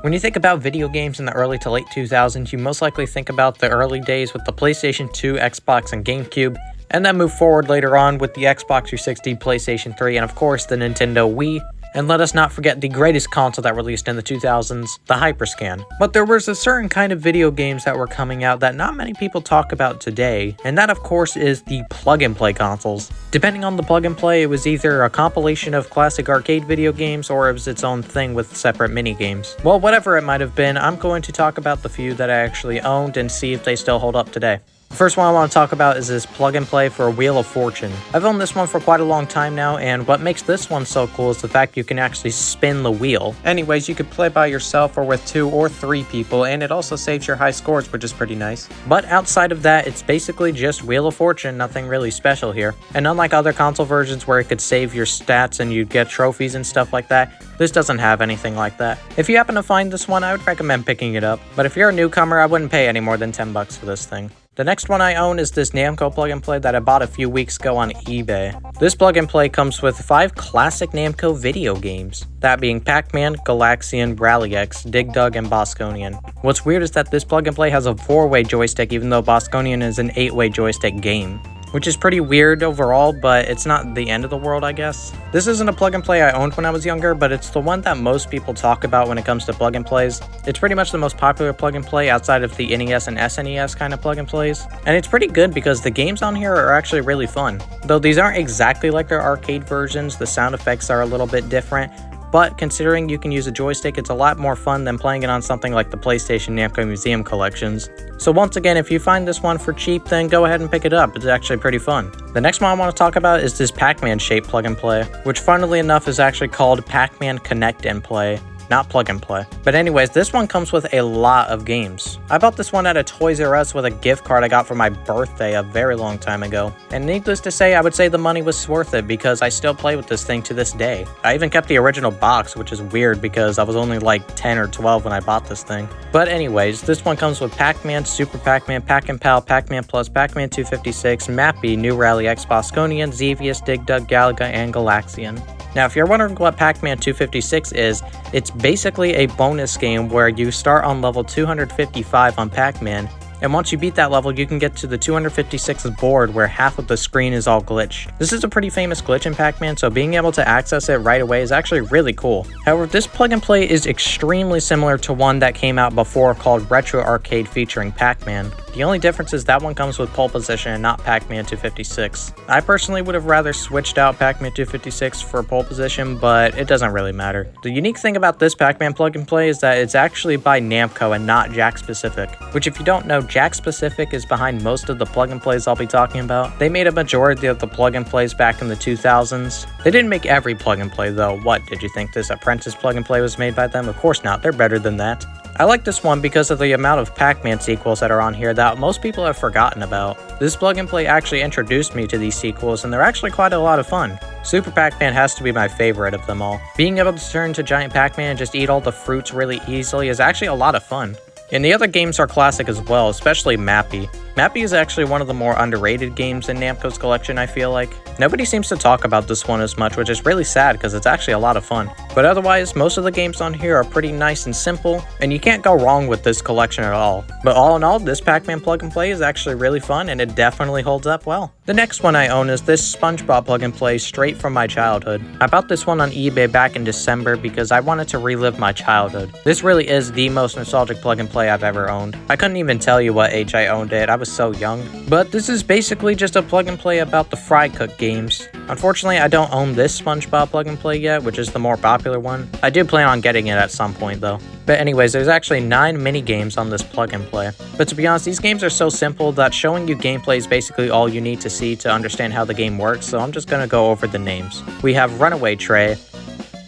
When you think about video games in the early to late 2000s, you most likely think about the early days with the PlayStation 2, Xbox, and GameCube, and then move forward later on with the Xbox 360, PlayStation 3, and of course the Nintendo Wii. And let us not forget the greatest console that released in the 2000s, the Hyperscan. But there was a certain kind of video games that were coming out that not many people talk about today, and that of course is the plug-and-play consoles. Depending on the plug-and-play, it was either a compilation of classic arcade video games or it was its own thing with separate mini-games. Well, whatever it might have been, I'm going to talk about the few that I actually owned and see if they still hold up today. The first one I want to talk about is this plug and play for Wheel of Fortune. I've owned this one for quite a long time now, and what makes this one so cool is the fact you can actually spin the wheel. Anyways, you could play by yourself or with 2 or 3 people, and it also saves your high scores, which is pretty nice. But outside of that, it's basically just Wheel of Fortune, nothing really special here. And unlike other console versions where it could save your stats and you'd get trophies and stuff like that, this doesn't have anything like that. If you happen to find this one, I would recommend picking it up. But if you're a newcomer, I wouldn't pay any more than $10 for this thing. The next one I own is this Namco plug-and-play that I bought a few weeks ago on eBay. This plug-and-play comes with 5 classic Namco video games, that being Pac-Man, Galaxian, Rally X, Dig Dug, and Bosconian. What's weird is that this plug-and-play has a 4-way joystick even though Bosconian is an 8-way joystick game, which is pretty weird overall, but it's not the end of the world, I guess. This isn't a plug-and-play I owned when I was younger, but it's the one that most people talk about when it comes to plug-and-plays. It's pretty much the most popular plug-and-play outside of the NES and SNES kind of plug-and-plays. And it's pretty good because the games on here are actually really fun. Though these aren't exactly like their arcade versions, the sound effects are a little bit different, but considering you can use a joystick, it's a lot more fun than playing it on something like the PlayStation Namco Museum collections. So once again, if you find this one for cheap, then go ahead and pick it up. It's actually pretty fun. The next one I want to talk about is this Pac-Man shaped plug and play, which funnily enough is actually called Pac-Man Connect and Play, not plug and play. But anyways, this one comes with a lot of games. I bought this one at a Toys R Us with a gift card I got for my birthday a very long time ago. And needless to say, I would say the money was worth it because I still play with this thing to this day. I even kept the original box, which is weird because I was only like 10 or 12 when I bought this thing. But anyways, this one comes with Pac-Man, Super Pac-Man, Pac-and-Pal, Pac-Man Plus, Pac-Man 256, Mappy, New Rally X, Bosconian, Xevious, Dig Dug, Galaga, and Galaxian. Now, if you're wondering what Pac-Man 256 is, it's basically a bonus game where you start on level 255 on Pac-Man, and once you beat that level, you can get to the 256th board where half of the screen is all glitched. This is a pretty famous glitch in Pac-Man, so being able to access it right away is actually really cool. However, this plug and play is extremely similar to one that came out before called Retro Arcade featuring Pac-Man. The only difference is that one comes with pole position and not Pac-Man 256. I personally would have rather switched out Pac-Man 256 for pole position, but it doesn't really matter. The unique thing about this Pac-Man plug and play is that it's actually by Namco and not Jakks Pacific, which if you don't know, Jakks Pacific is behind most of the plug and plays I'll be talking about. They made a majority of the plug and plays back in the 2000s. They didn't make every plug and play though. What, did you think this Apprentice plug and play was made by them? Of course not, they're better than that. I like this one because of the amount of Pac-Man sequels that are on here that most people have forgotten about. This plug and play actually introduced me to these sequels and they're actually quite a lot of fun. Super Pac-Man has to be my favorite of them all. Being able to turn to Giant Pac-Man and just eat all the fruits really easily is actually a lot of fun. And the other games are classic as well, especially Mappy. Mappy is actually one of the more underrated games in Namco's collection, I feel like. Nobody seems to talk about this one as much, which is really sad because it's actually a lot of fun. But otherwise, most of the games on here are pretty nice and simple, and you can't go wrong with this collection at all. But all in all, this Pac-Man plug and play is actually really fun, and it definitely holds up well. The next one I own is this SpongeBob plug and play straight from my childhood. I bought this one on eBay back in December because I wanted to relive my childhood. This really is the most nostalgic plug and play I've ever owned. I couldn't even tell you what age I owned it, I was so young. But this is basically just a plug and play about the Fry Cook games. Unfortunately, I don't own this SpongeBob plug and play yet, which is the more popular one. I do plan on getting it at some point though. But anyways, there's actually 9 mini games on this plug and play. But to be honest, these games are so simple that showing you gameplay is basically all you need to see to understand how the game works, so I'm just gonna go over the names. We have Runaway Tray,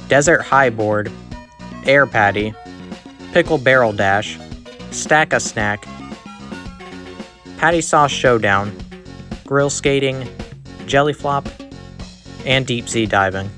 Desert Highboard, Air Patty, Pickle Barrel Dash, Stack-a-Snack, Patty Sauce Showdown, Grill Skating, Jelly Flop, and Deep Sea Diving.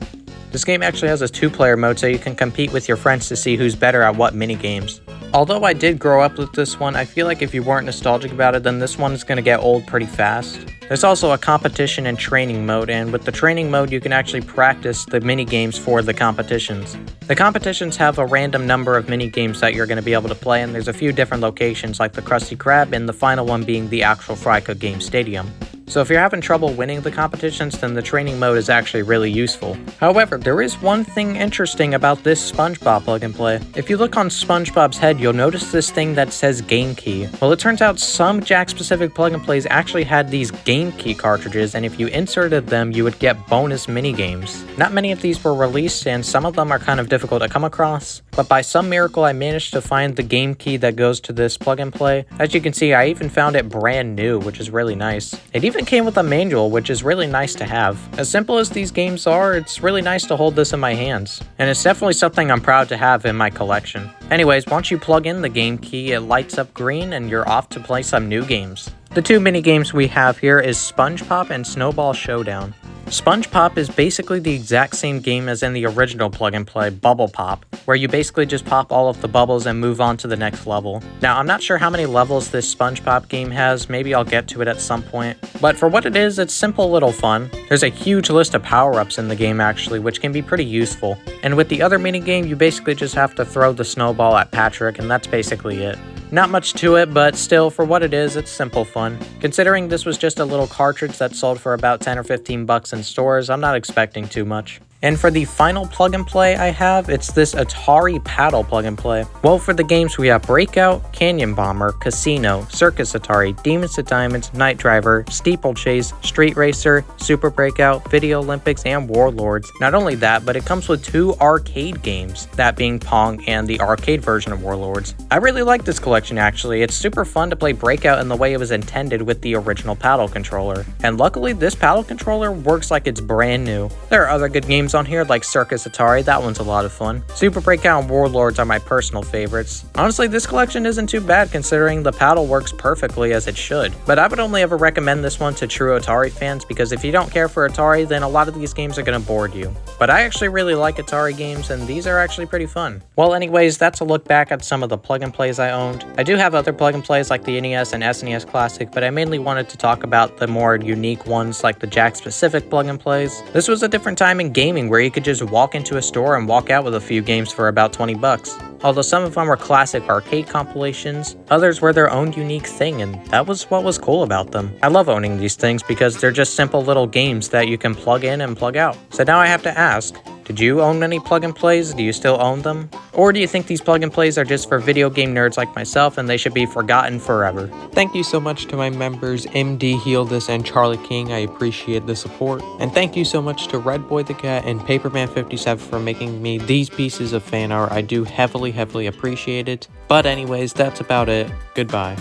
This game actually has a 2-player mode so you can compete with your friends to see who's better at what minigames. Although I did grow up with this one, I feel like if you weren't nostalgic about it, then this one is going to get old pretty fast. There's also a competition and training mode, and with the training mode you can actually practice the mini games for the competitions. The competitions have a random number of mini games that you're going to be able to play, and there's a few different locations like the Krusty Krab and the final one being the actual Fry Cook Game Stadium. So if you're having trouble winning the competitions, then the training mode is actually really useful. However, there is one thing interesting about this SpongeBob plug and play. If you look on SpongeBob's head, you'll notice this thing that says Game Key. Well, it turns out some Jakks Pacific plug and plays actually had these Game Key cartridges, and if you inserted them, you would get bonus mini-games. Not many of these were released, and some of them are kind of difficult to come across, but by some miracle I managed to find the Game Key that goes to this plug and play. As you can see, I even found it brand new, which is really nice. It even came with a manual, which is really nice to have. As simple as these games are, it's really nice to hold this in my hands, and it's definitely something I'm proud to have in my collection. Anyways, once you plug in the Game Key, it lights up green and you're off to play some new games. The two mini games we have here is Sponge Pop and Snowball Showdown. Sponge Pop is basically the exact same game as in the original plug and play Bubble Pop, where you basically just pop all of the bubbles and move on to the next level. Now, I'm not sure how many levels this Sponge Pop game has, maybe I'll get to it at some point, but for what it is, it's simple little fun. There's a huge list of power-ups in the game actually, which can be pretty useful, and with the other minigame, you basically just have to throw the snowball at Patrick, and that's basically it. Not much to it, but still, for what it is, it's simple fun. Considering this was just a little cartridge that sold for about 10 or 15 bucks in stores, I'm not expecting too much. And for the final plug and play I have, it's this Atari paddle plug and play. Well, for the games we have Breakout, Canyon Bomber, Casino, Circus Atari, Demons to Diamonds, Night Driver, Steeplechase, Street Racer, Super Breakout, Video Olympics, and Warlords. Not only that, but it comes with 2 arcade games, that being Pong and the arcade version of Warlords. I really like this collection actually. It's super fun to play Breakout in the way it was intended with the original paddle controller. And luckily, this paddle controller works like it's brand new. There are other good games on here like Circus Atari, that one's a lot of fun. Super Breakout and Warlords are my personal favorites. Honestly, this collection isn't too bad considering the paddle works perfectly as it should, but I would only ever recommend this one to true Atari fans because if you don't care for Atari, then a lot of these games are going to bore you. But I actually really like Atari games and these are actually pretty fun. Well, anyways, that's a look back at some of the plug and plays I owned. I do have other plug and plays like the NES and SNES Classic, but I mainly wanted to talk about the more unique ones like the Jakks Pacific plug and plays. This was a different time in gaming where you could just walk into a store and walk out with a few games for about 20 bucks. Although some of them were classic arcade compilations, others were their own unique thing, and that was what was cool about them. I love owning these things because they're just simple little games that you can plug in and plug out. So now I have to ask, did you own any plug and plays? Do you still own them? Or do you think these plug and plays are just for video game nerds like myself and they should be forgotten forever? Thank you so much to my members MD Healdus and Charlie King, I appreciate the support. And thank you so much to Red Boy the Cat and Paperman57 for making me these pieces of fan art. I do heavily appreciate it. But anyways, that's about it. Goodbye.